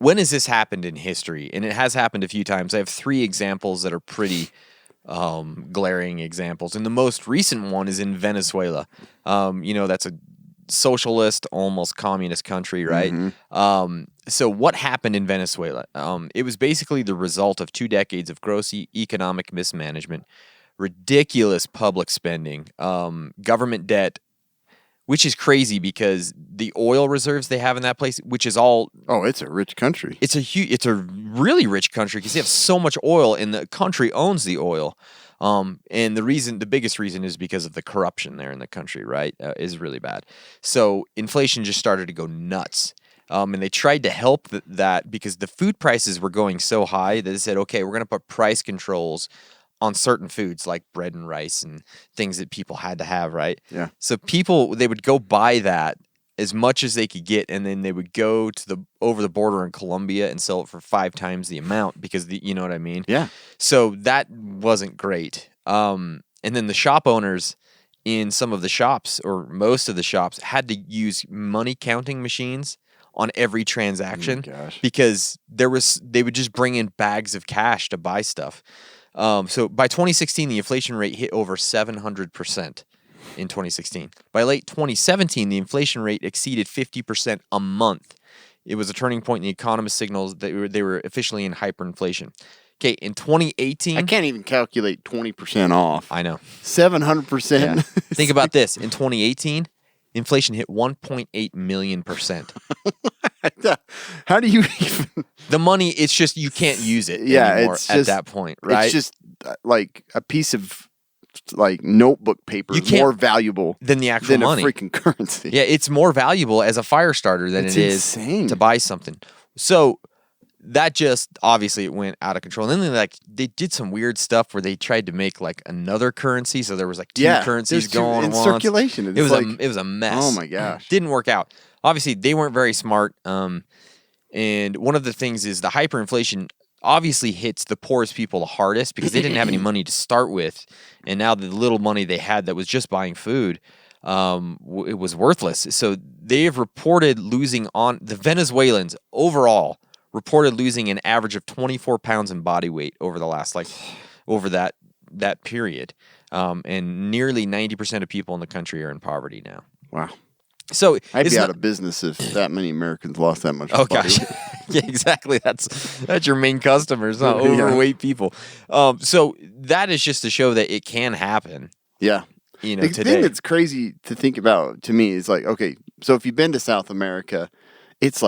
when has this happened in history? And it has happened a few times. I have 3 examples that are pretty glaring examples. And the most recent one is in Venezuela. That's a socialist, almost communist country, right? So what happened in Venezuela? It was basically the result of 2 decades of gross economic mismanagement, ridiculous public spending, government debt, which is crazy because the oil reserves they have in that place, which is all... Oh, it's a rich country. It's a really rich country because they have so much oil and the country owns the oil. And the biggest reason is because of the corruption there in the country, right? Is really bad. So inflation just started to go nuts. And they tried to help that because the food prices were going so high that they said, okay, we're going to put price controls on certain foods like bread and rice and things that people had to have, right? Yeah. So they would go buy that as much as they could get, and then they would go to over the border in Colombia and sell it for 5 times the amount because you know what I mean? Yeah. So that wasn't great. And then the shop owners in some of the shops or most of the shops had to use money counting machines on every transaction because they would just bring in bags of cash to buy stuff. So by 2016, the inflation rate hit over 700% in 2016. By late 2017, the inflation rate exceeded 50% a month. It was a turning point in the economist signals that they were officially in hyperinflation. Okay, in 2018... I can't even calculate 20% off. I know. 700%. Yeah. Think about this. In 2018, inflation hit 1.8 million %. How do you even... The money, it's just you can't use it anymore at that point, right? It's just like a piece of notebook paper is more valuable than the actual money. A freaking currency. Yeah, it's more valuable as a fire starter than it is to buy something. So that just obviously it went out of control. And then they did some weird stuff where they tried to make another currency. So there was 2 currencies going on in circulation. It was a mess. Oh my gosh, didn't work out. Obviously, they weren't very smart. And one of the things is the hyperinflation obviously hits the poorest people the hardest because they didn't have any money to start with, and now the little money they had that was just buying food, it was worthless. So they have reported losing the Venezuelans overall reported losing an average of 24 pounds in body weight over the last over that period, and nearly 90% of people in the country are in poverty now. Wow. So I'd be out of business if that many Americans lost that much. Oh gosh, yeah, exactly. That's your main customers, huh? Overweight people. So that is just to show that it can happen. Yeah, the today. thing that's crazy to think about to me is okay, so if you've been to South America, it's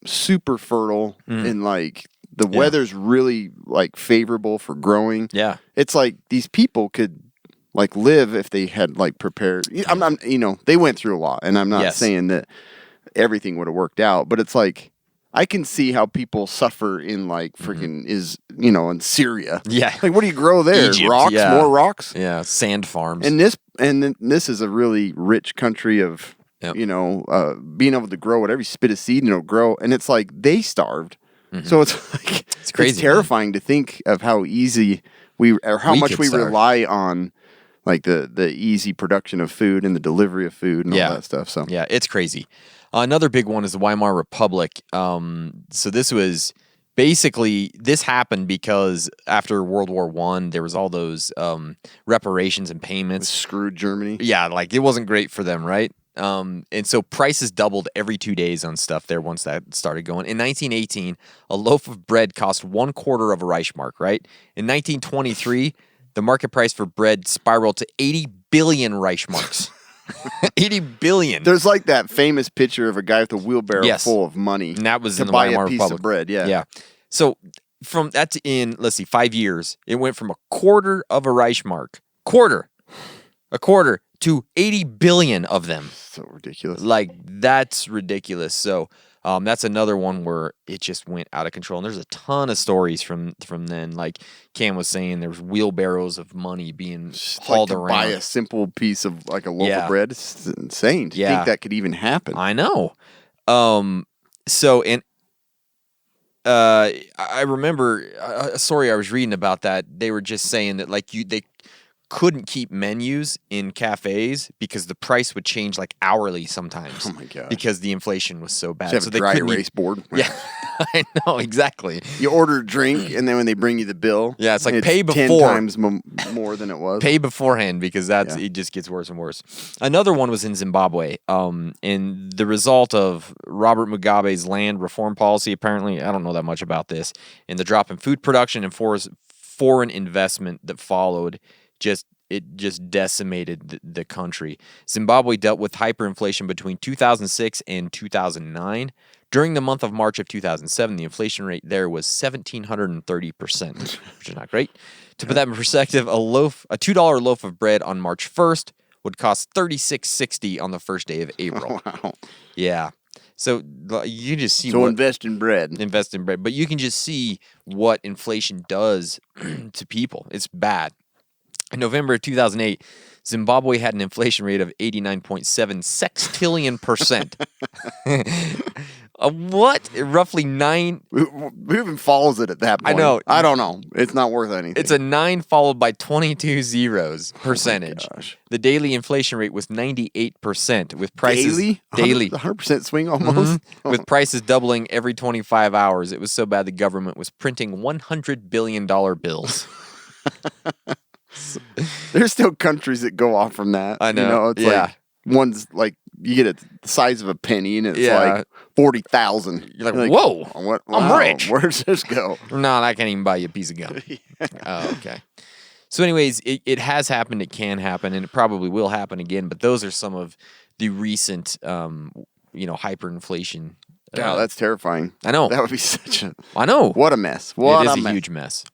super fertile and the weather's really favorable for growing. Yeah, it's these people could live if they had prepared. I'm they went through a lot, and I'm not saying that everything would have worked out, but it's I can see how people suffer in freaking in Syria. Yeah, what do you grow there? Egypt, rocks, more rocks. Yeah, sand farms. And this is a really rich country of being able to grow whatever you spit a seed and it'll grow, and it's they starved. So it's it's crazy. It's terrifying to think of how easy how much we rely on. The easy production of food and the delivery of food and all that stuff. So yeah, it's crazy. Another big one is the Weimar Republic. So this was basically, this happened because after World War I, there was all those reparations and payments. Screwed Germany. Yeah, it wasn't great for them, right? And so prices doubled every 2 days on stuff there once that started going. In 1918, a loaf of bread cost 1/4 of a Reichsmark, right? In 1923, the market price for bread spiraled to 80 billion Reichsmarks. 80 billion. There's that famous picture of a guy with a wheelbarrow full of money. And that was to in the buy Weimar a piece Republic. of bread. Yeah. Yeah. So from that's in 5 years, it went from 1/4 of a Reichsmark, a quarter to 80 billion of them. So ridiculous. That's ridiculous. So that's another one where it just went out of control. And there's a ton of stories from then. Cam was saying, there's wheelbarrows of money being hauled around. Buy a simple piece of a loaf of bread. It's insane to think that could even happen. I know. So, and I remember a story I was reading about that. They were just saying that couldn't keep menus in cafes because the price would change like hourly sometimes. Oh my gosh. Because the inflation was so bad. So So a they dry couldn't erase board. Yeah, I know, exactly. You order a drink, and then when they bring you the bill, Yeah, it's like pay 10 before. times more than it was. Pay beforehand because it just gets worse and worse. Another one was in Zimbabwe, and the result of Robert Mugabe's land reform policy. Apparently, I don't know that much about this, and the drop in food production and foreign investment that followed just decimated the country. Zimbabwe dealt with hyperinflation between 2006 and 2009. During the month of March of 2007, the inflation rate there was 1,730%, which is not great. To put that in perspective, a $2 loaf of bread on March 1st would cost $36.60 on the first day of April. Wow. Yeah. So you just see invest in bread. Invest in bread. But you can just see what inflation does to people. It's bad. In November of 2008, Zimbabwe had an inflation rate of 89.7 sextillion%. What? Roughly 9. Who even follows it at that point? I know. I don't know. It's not worth anything. It's a 9 followed by 22 zeros percentage. Oh my gosh. The daily inflation rate was 98% with prices daily 100% swing almost. With prices doubling every 25 hours. It was so bad the government was printing $100 billion bills. There's still countries that go off from that. I know. You know, it's like one's like you get it the size of a penny and it's like 40,000. You're like, whoa, I'm rich. Where's this go? No, I can't even buy you a piece of gum. Oh, okay. So anyways, it has happened, it can happen, and it probably will happen again, but those are some of the recent hyperinflation. Wow, that's terrifying. I know. That would be such a... I know. What a mess. It is a huge mess.